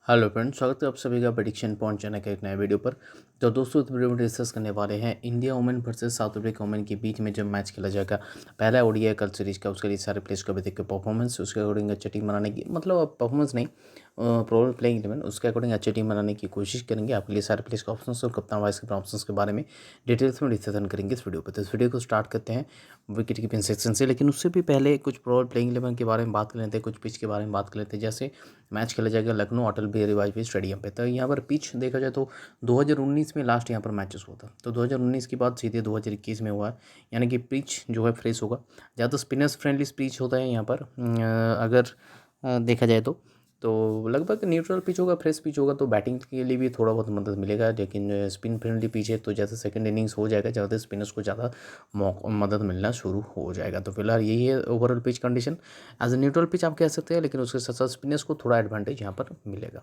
Hello friends, स्वागत है आप सभी का प्रेडिक्शन पॉइंट चैनल के एक नए वीडियो पर। तो दोस्तों, इस वीडियो में डिस्कस करने वाले हैं India women versus south Africa women के बीच में जब मैच खेला जाएगा। पहला ओडीआई कल सीरीज का, उसके लिए सारे प्लेयर्स को भी देखिए परफॉर्मेंस, उसके अकॉर्डिंग अच्छी टीम बनाने की, मतलब परफॉर्मेंस नहीं, प्रोबेबल प्लेइंग 11, उसके अकॉर्डिंग अच्छी टीम बनाने की कोशिश करेंगे। आपके लिए सारे प्लेयर्स के ऑप्शंस और कप्तान वाइस के ऑप्शंस के बारे में डिटेल्स में डिस्कशन करेंगे इस वीडियो पर। तो इस वीडियो को स्टार्ट करते हैं विकेट कीपिंग सेक्शन से, लेकिन उससे भी पहले कुछ प्रोबेबल प्लेइंग 11 के बारे में बात कर लेते हैं, कुछ पिच के बारे में बात कर लेते हैं। जैसे मैच खेला जाएगा लखनऊ अटल बिहारी वाजपेयी स्टेडियम पे, तो यहाँ पर पिच देखा जाए तो 2019 में लास्ट यहाँ पर मैचेस हुआ था, तो 2019 के बाद सीधे 2021 में हुआ है। यानी कि पिच जो है फ्रेश होगा, ज़्यादा स्पिनर्स फ्रेंडली पिच होता है यहाँ पर। अगर देखा जाए तो लगभग न्यूट्रल पिच होगा, फ्रेश पिच होगा, तो बैटिंग के लिए भी थोड़ा बहुत मदद मिलेगा। लेकिन स्पिन फ्रेंडली पिच है, तो जैसे सेकंड इनिंग्स हो जाएगा, ज़्यादा स्पिनर्स को ज़्यादा मदद मिलना शुरू हो जाएगा। तो फिलहाल यही है overall pitch condition. As a neutral pitch आप कह सकते हैं, लेकिन उसके साथ साथ स्पिनर्स को थोड़ा एडवांटेज यहाँ पर मिलेगा।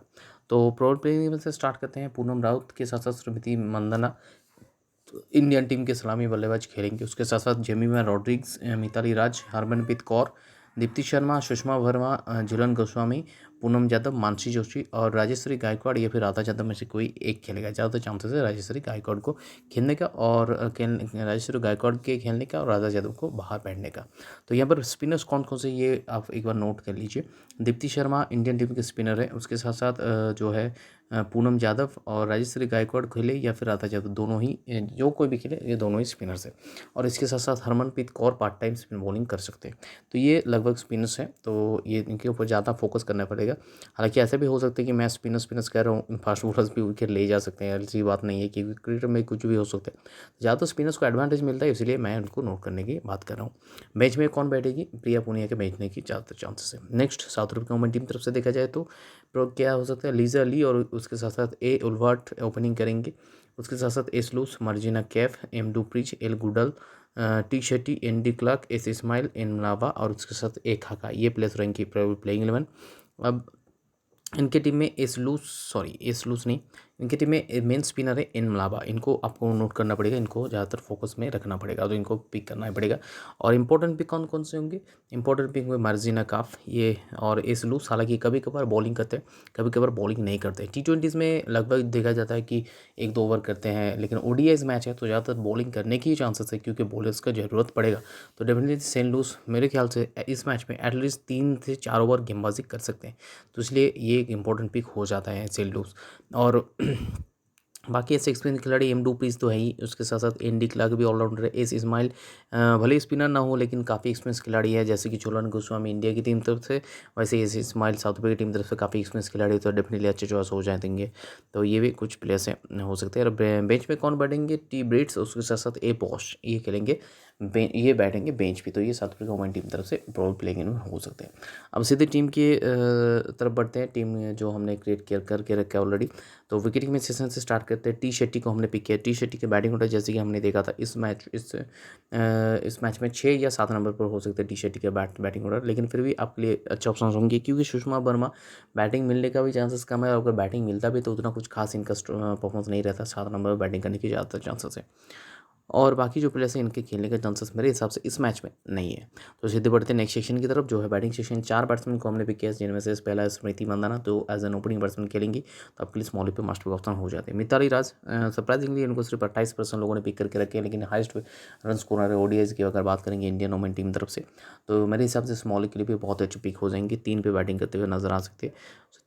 तो प्रोबेबल प्लेइंग से स्टार्ट करते हैं। पूनम राउत के साथ साथ स्मृति मंदाना इंडियन टीम के सलामी बल्लेबाज खेलेंगे। उसके साथ साथ जेमिमा रॉड्रिग्स, मिताली राज, हरमनप्रीत कौर, दीप्ति शर्मा, सुषमा वर्मा, झूलन गोस्वामी, पूनम यादव, मानसी जोशी और राजेश्वरी गायकवाड़ या फिर राधा यादव में से कोई एक खेलेगा। ज़्यादातर चांसेस है राजेश्वरी गायकवाड़ को खेलने का, और राजेश्वरी गायकवाड़ के खेलने का और राधा यादव को बाहर बैठने का। तो यहाँ पर स्पिनर्स कौन कौन से, ये आप एक बार नोट कर लीजिए। दीप्ति शर्मा इंडियन टीम के स्पिनर है, उसके साथ साथ जो है पूनम यादव और राजेश्वरी गायकवाड़ खेले या फिर राधा यादव, दोनों ही, जो कोई भी खेले, ये दोनों ही स्पिनर्स हैं। और इसके साथ साथ Harmanpreet Kaur part time spin bowling कर सकते हैं। तो ये लगभग स्पिनर्स हैं, तो ये इनके ऊपर ज़्यादा फोकस करना पड़ेगा। हालांकि ऐसा भी हो सकता है कि मैं स्पिनर्स कह रहा हूँ, फास्ट बॉलर्स भी विकेट ले जा सकते हैं, ऐसी बात नहीं है, क्योंकि क्रिकेट में कुछ भी हो सकता है। ज़्यादातर स्पिनर्स को एडवांटेज मिलता है, इसलिए मैं उनको नोट करने की बात कर रहा हूँ। बेंच में कौन बैठेगी? प्रिया पूनिया के बैठने की ज़्यादातर चांसेस है। Next south Africa women team तरफ से देखा जाए तो क्या हो सकता है? लीजा ली और उसके साथ साथ ए उल्वाट ओपनिंग करेंगे। उसके साथ साथ S Luus, Marizanne Kapp, M du Preez, L Goodall, T Shetty, N de Klerk, S Ismail, N Mlaba और उसके साथ ए खाका, ये प्लेयर्स रहेंगे प्लेइंग 11। अब इनके टीम में एस लूस नहीं, इनकी टीम में मेन स्पिनर है एन मलाबा। इनको आपको नोट करना पड़ेगा, इनको ज़्यादातर फोकस में रखना पड़ेगा, तो इनको पिक करना ही पड़ेगा। और इंपॉर्टेंट पिक कौन कौन से होंगे? इंपॉर्टेंट पिक होंगे मर्जिना काफ ये और एस लूस। हालांकि कभी कभार बॉलिंग करते हैं, कभी कभार बॉलिंग नहीं करते। T20s में लगभग देखा जाता है कि 1-2 ओवर करते हैं, लेकिन ODIs मैच है तो ज़्यादातर बॉलिंग करने की ही चांसेस है, क्योंकि बॉलर्स का ज़रूरत पड़ेगा। तो डेफिनेटली सेन लूस मेरे ख्याल से इस मैच में एटलीस्ट 3 से 4 ओवर गेंदबाजी कर सकते हैं, तो इसलिए ये एक इंपॉर्टेंट पिक हो जाता है सेन लूस। और बाकी ऐसे एक्सपीरियंस खिलाड़ी एम डुप्रिज तो है ही, उसके साथ साथ एन डी क्लार्क भी ऑलराउंडर है। एस इस्माइल भले स्पिनर ना हो, लेकिन काफ़ी एक्सपीरियंस खिलाड़ी है, जैसे कि झूलन गोस्वामी इंडिया की टीम तरफ से, वैसे एस इस्माइल साउथ अफ्रीका की टीम तरफ से काफ़ी एक्सपीरियंस खिलाड़ी, तो डेफिनेटली अच्छे चॉइस हो जाएंगे। तो ये भी कुछ प्लेयर्स हैं, हो सकते हैं। और बेंच में कौन बैठेंगे? टी ब्रिट्स, उसके साथ साथ ए पॉश, ये खेलेंगे, ये बैठेंगे बेंच पे। तो ये साउथ अफ्रीका वुमेन टीम तरफ से प्रोबेबल प्लेइंग में हो सकते हैं। अब सीधे टीम के तरफ बढ़ते हैं। टीम जो हमने क्रिएट करके रखा है ऑलरेडी, तो विकेटिंग में सेशन से स्टार्ट करते हैं। टी शेट्टी को हमने पिक किया। टी शेट्टी के बैटिंग ऑर्डर जैसे कि हमने देखा था इस मैच में 6 या 7 नंबर पर हो सकते हैं टी शेट्टी के बैटिंग ऑर्डर, लेकिन फिर भी आपके लिए अच्छे ऑप्शन होंगे, क्योंकि सुषमा वर्मा बैटिंग मिलने का भी चांसेस कम है, और अगर बैटिंग मिलता भी तो उतना कुछ खास इनका परफॉर्मेंस नहीं रहता। 7 नंबर पर बैटिंग करने के ज़्यादातर चांसेस है, और बाकी जो प्लेयर्स हैं इनके खेलने का चांसेस मेरे हिसाब से इस मैच में नहीं है। तो सीधे बढ़ते हैं नेक्स्ट सेक्शन की तरफ, जो है बैटिंग सेक्शन। 4 बैट्समैन को हमने पिक किया, जिनमें से पहला है स्मृति मंदाना, तो एज एन ओपनिंग बैट्समैन खेलेंगी, तो आपके लिए स्मॉल पे मस्ट ऑप्शन हो जाते हैं। मिताली राज, सरप्राइजिंगली इनको सिर्फ 28% लोगों ने पिक करके रखे हैं, लेकिन हाइस्ट रन स्कोरर है ODIs की अगर बात करेंगे इंडियन वुमेन टीम तरफ से, तो मेरे हिसाब से स्मॉल के लिए भी बहुत अच्छी पिक हो जाएंगी। 3 पे बैटिंग करते हुए नजर आ सकते हैं,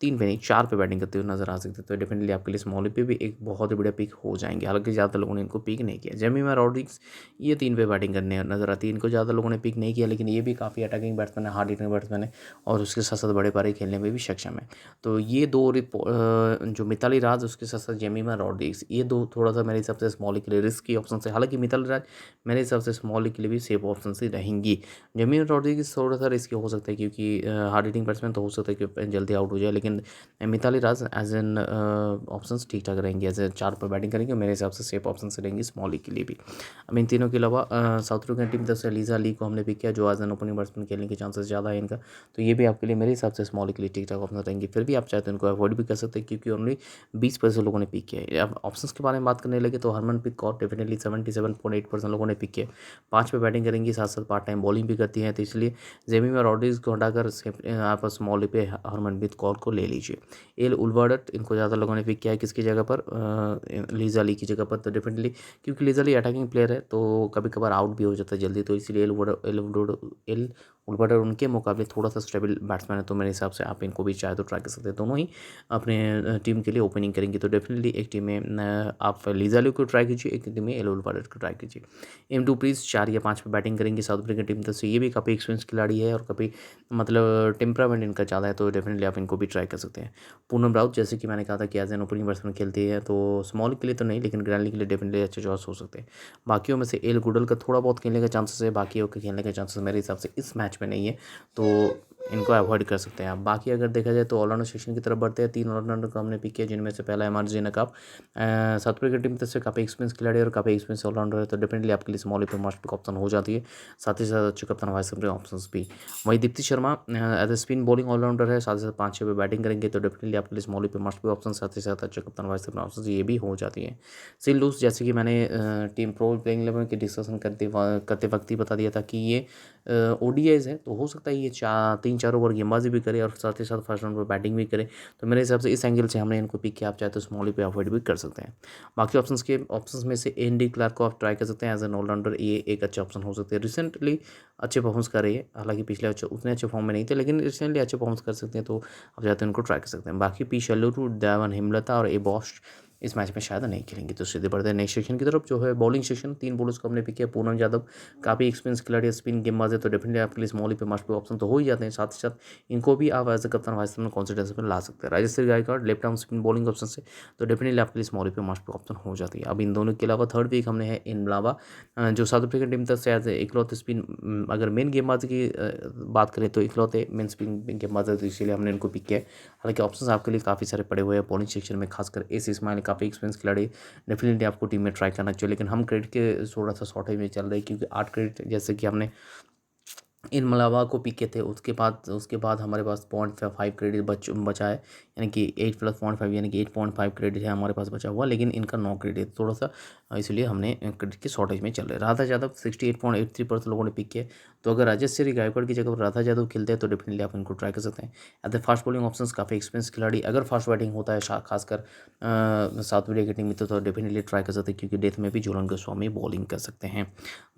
3 पे नहीं 4 पे बैटिंग करते हुए नजर आ सकते हैं, तो डेफिनेटली आपके लिए स्मॉल पे भी एक बहुत ही बढ़िया पिक हो जाएंगे। हालांकि ज़्यादा लोगों ने इनको पिक नहीं किया। जेमिमा रॉड्रिग्स, ये 3 पे बैटिंग करने नजर आती है, इनको ज़्यादा लोगों ने पिक नहीं किया, लेकिन ये भी काफ़ी अटैकिंग बैट्समैन है, हार्ड हिटिंग बैट्समैन है, और उसके साथ साथ बड़े पारे खेलने में भी सक्षम है। तो ये दो जो मिताली राज, उसके साथ साथ जेमिमा रॉड्रिग्स, ये दो थोड़ा सा मेरे हिसाब से स्मॉल के लिए रिस्की ऑप्शन है। हालांकि मिताली राज मेरे हिसाब से स्मॉल के लिए भी सेफ ऑप्शन ही रहेंगी। जेमिमा रॉड्रिग्स थोड़ा सा रिस्की हो सकता है, क्योंकि हार्ड हिटिंग बैट्समैन तो हो सकता है कि जल्दी आउट हो जाए, लेकिन मिताली राज एज एन ऑप्शन ठीक ठाक रहेंगे, एज ए 4 पर बैटिंग करेंगे, मेरे हिसाब से सेफ ऑप्शन से रहेंगी स्मॉल के लिए भी। सॉरी। अब इन तीनों के अलावा साउथ अफ्रीकन टीम तरफ से लीजा ली को हमने पिक किया, जो एज एन ओपनिंग बैट्समैन खेलने के चांसेस ज़्यादा है इनका, तो ये भी आपके लिए मेरे हिसाब से स्मॉल के लिए ठीक ठाक ऑप्शन रहेंगे। फिर भी आप चाहे तो इनको अवॉइड भी कर सकते हैं, क्योंकि ओनली 20% लोगों ने पिक किया है। अब ऑप्शंस के बारे में बात करने लगे तो हरमनप्रीत कौर डेफिनेटली 77.8% लोगों ने पिक किया। 5 पे बैटिंग करेंगी, साथ साथ पार्ट टाइम बॉलिंग भी करती हैं, तो इसलिए जेमी और रॉड्रिग्स को हटाकर आप स्मॉल पे हरमनप्रीत कौर को ले लीजिए। एल उलवर्डट इनको ज़्यादा लोगों ने पिक किया है, किसकी जगह पर, लीजा ली की जगह पर, तो डेफिनेटली क्योंकि लीजा ली अटैकिंग प्लेयर है तो कभी कभार आउट भी हो जाता है जल्दी, तो इसलिए एल उलवर्डट उनके मुकाबले थोड़ा सा स्टेबल बैट्समैन है, तो मेरे हिसाब से आप इनको भी चाहे तो ट्राई कर सकते हैं। दोनों ही अपने टीम के लिए ओपनिंग करेंगे, तो डेफिनेटली एक टीम में आप लीजा ली को ट्राई कीजिए, एक टीम में एल उलवर्डट को ट्राई कीजिए। एम टू प्लीज 4 या 5 पे बैटिंग करेंगे साउथ अफ्रीकन टीम तरफ से, ये भी काफ़ी एक्सपीरियंस खिलाड़ी है और काफ़ी मतलब टेम्परामेंट इनका ज़्यादा है, तो डेफिनेटली आप इनको भी ट्राई कर सकते हैं। पूनम राउत जैसे कि मैंने कहा था कि एज एन ओपनिंग बैट्समैन खेलती है, तो स्मॉल के लिए तो नहीं, लेकिन ग्रैंड लीग के लिए डेफिनेटली अच्छे चॉइस हो सकते हैं। बाकियों में से एल गुडल का थोड़ा बहुत खेलने का चांसेस है, बाकियों के खेलने का चांसेस मेरे हिसाब से इस मैच में नहीं है, तो इनको अवॉइड कर सकते हैं आप। बाकी अगर देखा जाए तो ऑलराउंडर सेक्शन की तरफ बढ़ते हैं। 3 ऑलराउंडर को हमने पिक किया, जिनमें से पहला है एमआरजे नकाब, साउथ अफ्रीका टीम तरफ से काफ़ी एक्सपीरियंस खिलाड़ी और काफ़ी एक्सपीरियंस ऑलराउंडर है, तो डेफिनेटली आपके लिए स्मॉल पे मस्ट पिक ऑप्शन हो जाती है। साथ ही साथ अच्छे कप्तान वाइस कैप्टन ऑप्शन भी। वहीं Deepti Sharma as a spin bowling allrounder है, साथ ही साथ 5-6 पे बैटिंग करेंगे, तो डेफिनेटली आपके लिए स्मॉल पे मस्ट पिक ऑप्शन, साथ ही साथ अच्छे कप्तान वाइस कैप्टन ऑप्शन ये भी हो जाती है। सिल लूस जैसे कि मैंने टीम प्रो प्लेइंग 11 की डिस्कशन करते वक्त ही बता दिया था कि ये ओडीआईज है, तो हो सकता है ये 3-4 ओवर गेंदबाजी भी करे और साथ ही साथ फर्स्ट राउंड पर बैटिंग भी करे, तो मेरे हिसाब से इस एंगल से हमने इनको पिक किया। आप चाहे तो स्मॉली पे अवॉइड भी कर सकते हैं। बाकी ऑप्शंस में से एनडी क्लार्क को आप ट्राई कर सकते हैं एज एन ऑलराउंडर, ये एक अच्छा ऑप्शन हो सकते हैं। रिसेंटली अच्छे परफॉर्मेंस कर रही है, हालांकि पिछले उतने अच्छे फॉर्म में नहीं थे, लेकिन रिसेंटली अच्छे परफॉर्मेंस कर सकते हैं, तो आप चाहे तो इनको ट्राई कर सकते हैं। बाकी पी शल्लू, देवन हिमलता और ए बॉस्ट इस मैच में शायद नहीं खेलेंगे, तो सीधे बढ़ते हैं नेक्स्ट सेक्शन की तरफ, जो है बॉलिंग सेक्शन। 3 बॉलर्स को हमने पिक किया। पूनम यादव काफ़ी एक्सपीरियंस खिलाड़ी है, स्पिन गेंदबाज है, तो डेफिनेटली आपके लिए स्मॉली पे मस्ट पे ऑप्शन तो हो ही जाते हैं। साथ ही साथ इनको भी आप एज ए कप्तान वाइस कैप्टन कॉन्सिडरेशन में ला सकते हैं। Rajasthan Gaikwad left arm spin bowling option से, तो डेफिनेटली आपके लिए स्मॉली पे मस्ट पे ऑप्शन हो जाती है। अब इन दोनों के अलावा थर्ड पिक हमने है इन मलावा, जो साउथ अफ्रीकन टीम तरफ से एज इकलौते स्पिन, अगर मेन गेंदबाज की बात करें तो इकलौते मेन स्पिन गेंदबाज है, तो इसीलिए हमने इनको पिक किया है। हालांकि ऑप्शन आपके लिए काफ़ी सारे पड़े हुए हैं बॉलिंग सेक्शन में, खासकर एस इस्माइल काफ़ी एक्सपीरियंस खिलाड़ी, डेफिनेटली आपको टीम में ट्राई करना चाहिए, लेकिन हम क्रेडिट के थोड़ा सा शॉर्टेज में चल रहे हैं, क्योंकि 8 क्रेडिट जैसे कि हमने इन मलावा को पिक किए थे, उसके बाद हमारे पास 0.5 क्रेडिट बचा है, यानी कि 8 + 0.5 यानी कि 8.5 क्रेडिट है हमारे पास बचा हुआ, लेकिन इनका 9 क्रेडिट थोड़ा सा, इसलिए हमने क्रेडिट की शॉर्टेज में चल रहे हैं। राधा यादव 68.83% लोगों ने पिक किया, तो अगर राजेश्वरी गायकवाड़ की जगह पर राधा यादव खेलते हैं तो डेफिनेटली आप इनको ट्राई कर सकते हैं। At the fast bowling option काफ़ी एक्सपीरियंस खिलाड़ी, अगर फास्ट बैटिंग होता है खासकर साउथ अफ्रीका की टीम में, तो डेफिनेटली ट्राई कर सकते हैं, क्योंकि डेथ में भी झूलन गोस्वामी बॉलिंग कर सकते हैं।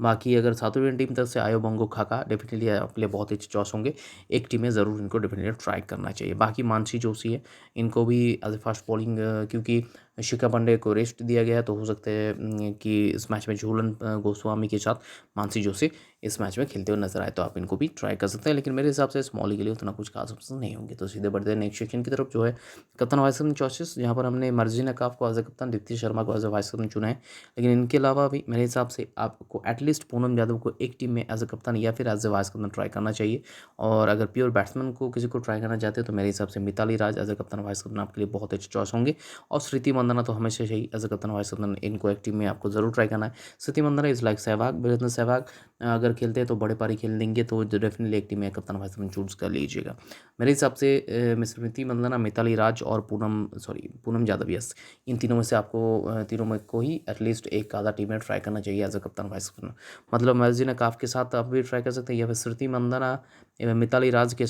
बाकी अगर साउथ अफ्रीकन टीम तरफ से आयो बंगो खाका, डेफिनेटली आपके लिए बहुत ही अच्छे चॉइस होंगे। एक टीम में ज़रूर इनको डेफिनेटली ट्राई करना चाहिए। बाकी मानसी जोशी है, इनको भी एज ए फास्ट बॉलिंग, क्योंकि शिखा पांडे को रेस्ट दिया गया है, तो हो सकता है कि इस मैच में झूलन गोस्वामी के साथ मानसी जोशी इस मैच में खेलते हुए नजर आए, तो आप इनको भी ट्राई कर सकते हैं, लेकिन मेरे हिसाब से स्मॉली के लिए उतना कुछ खास ऑप्शन नहीं होंगे। तो सीधे बढ़ते हैं नेक्स्ट सेक्शन की तरफ, जो है कप्तान वाइस कैप्टन चॉइसेस, जहाँ पर हमने मर्जी नकाफ को एज ए कप्तान, दीप्ति शर्मा को एज ए वाइस कैप्टन चुना है, लेकिन इनके अलावा भी मेरे हिसाब से आपको एटलीस्ट पूनम यादव को एक टीम में एज ए कप्तान या फिर as a vice captain try करना चाहिए। और अगर प्योर बैट्समैन को किसी को ट्राई करना चाहते हैं, तो मेरे हिसाब से मिताली राज एज ए कप्तान वाइस कैप्टन आपके लिए बहुत अच्छे चॉइस होंगे। और स्मृति मंदाना तो हमेशा से ही एज ए कप्तान वाइस कैप्टन, इनको एक टीम में आपको जरूर ट्राई करना है। स्मृति मंदाना इज लाइक सहवाग, वीरेंद्र सहवाग अगर खेलते हैं तो बड़े पारी खेल देंगे, तो डेफिनेटली एक टीम में कप्तान वाइस कैप्टन चूज कर लीजिएगा। मेरे हिसाब से स्मृति मंदाना, मिताली राज और पूनम यादव, यस, इन तीनों में से आपको तीनों में को ही एटलीस्ट एक आधा टीम में ट्राई करना चाहिए एज अ कप्तान वाइस कैप्टन। मतलब मर्जी काफ के साथ आप भी ट्राई कर सकते हैं, या फिर स्मृति मंदाना मिताली राज के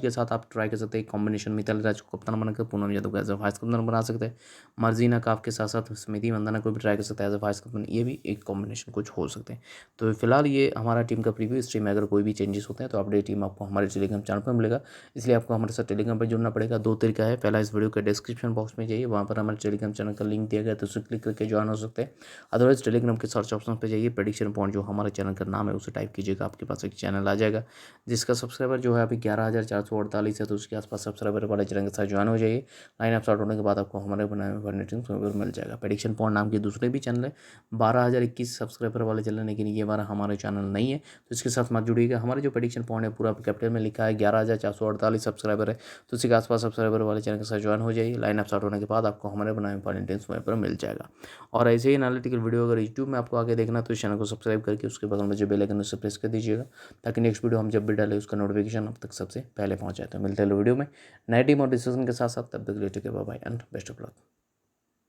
साथ आप ट्राई कर सकते हैं। कॉम्बिनेशन मिताली राज को कप्तान बनाकर पूनम यादव को एज अ वाइस कैप्टन बना सकते हैं। मर्जीना काफ के साथ साथ स्मृति मंदाना को भी ट्राई कर सकते हैं एज अ वाइस कैप्टन, ये भी एक कॉम्बिनेशन कुछ हो सकते हैं। तो फिलहाल ये हमारा टीम का प्रीव्यू। इस टीम में अगर कोई भी चेंजेस होते हैं तो अपडेट टीम आपको हमारे टेलीग्राम चैनल पर मिलेगा, इसलिए आपको हमारे साथ टेलीग्राम पर जुड़ना पड़ेगा। 2 तरीका है, पहला इस वीडियो के डिस्क्रिप्शन बॉक्स में जाइए, वहाँ पर हमारे टेलीग्राम चैनल का लिंक दिया गया है, तो उसे क्लिक करके ज्वाइन हो सकते हैं। अदरवाइज टेलीग्राम के सर्च ऑप्शन पर जाइए, प्रेडिक्शन पॉइंट जो हमारे चैनल का नाम है उसे टाइप कीजिएगा, आपके पास एक चैनल आ जाएगा, जिसका सब्सक्राइबर जो है अभी 11,448 है, तो उसके आसपास सब्सक्राइबर वाले चैनल के साथ ज्वाइन हो जाइए। लाइन ऑफ स्टार्ट होने के के बाद आपको हमारे बनाए हुए टीम पर मिल जाएगा। प्रेडिक्शन पॉइंट नाम के दूसरे भी चैनल है, 12,021 सब्सक्राइबर वाले चैनल, लेकिन ये हमारा चैनल नहीं है, तो इसके साथ मत जुड़िएगा। हमारे जो प्रेडिक्शन पॉइंट है पूरा कैपिटल में लिखा है, 11,448 सब्सक्राइबर है, तो उसी के आसपास सब्सक्राइबर वाले चैनल के साथ ज्वाइन हो जाइए। लाइन अप स्टार्ट होने के बाद आपको हमारे बनाए हुए टीम्स पर मिल जाएगा। और ऐसे ही एनालिटिकल वीडियो अगर यूट्यूब में आपको आगे देखना तो इस चैनल को सब्सक्राइब करके उसके बगल में जो बेल आइकन उसे प्रेस कर दीजिएगा, ताकि नेक्स्ट वीडियो हम जब भी डालें उसका नोटिफिकेशन आप तक सबसे पहले पहुंच जाए। तो मिलते हैं वीडियो में नए टीम और डिस्कशन के साथ साथ, तब तक के लिए bye bye and best of luck.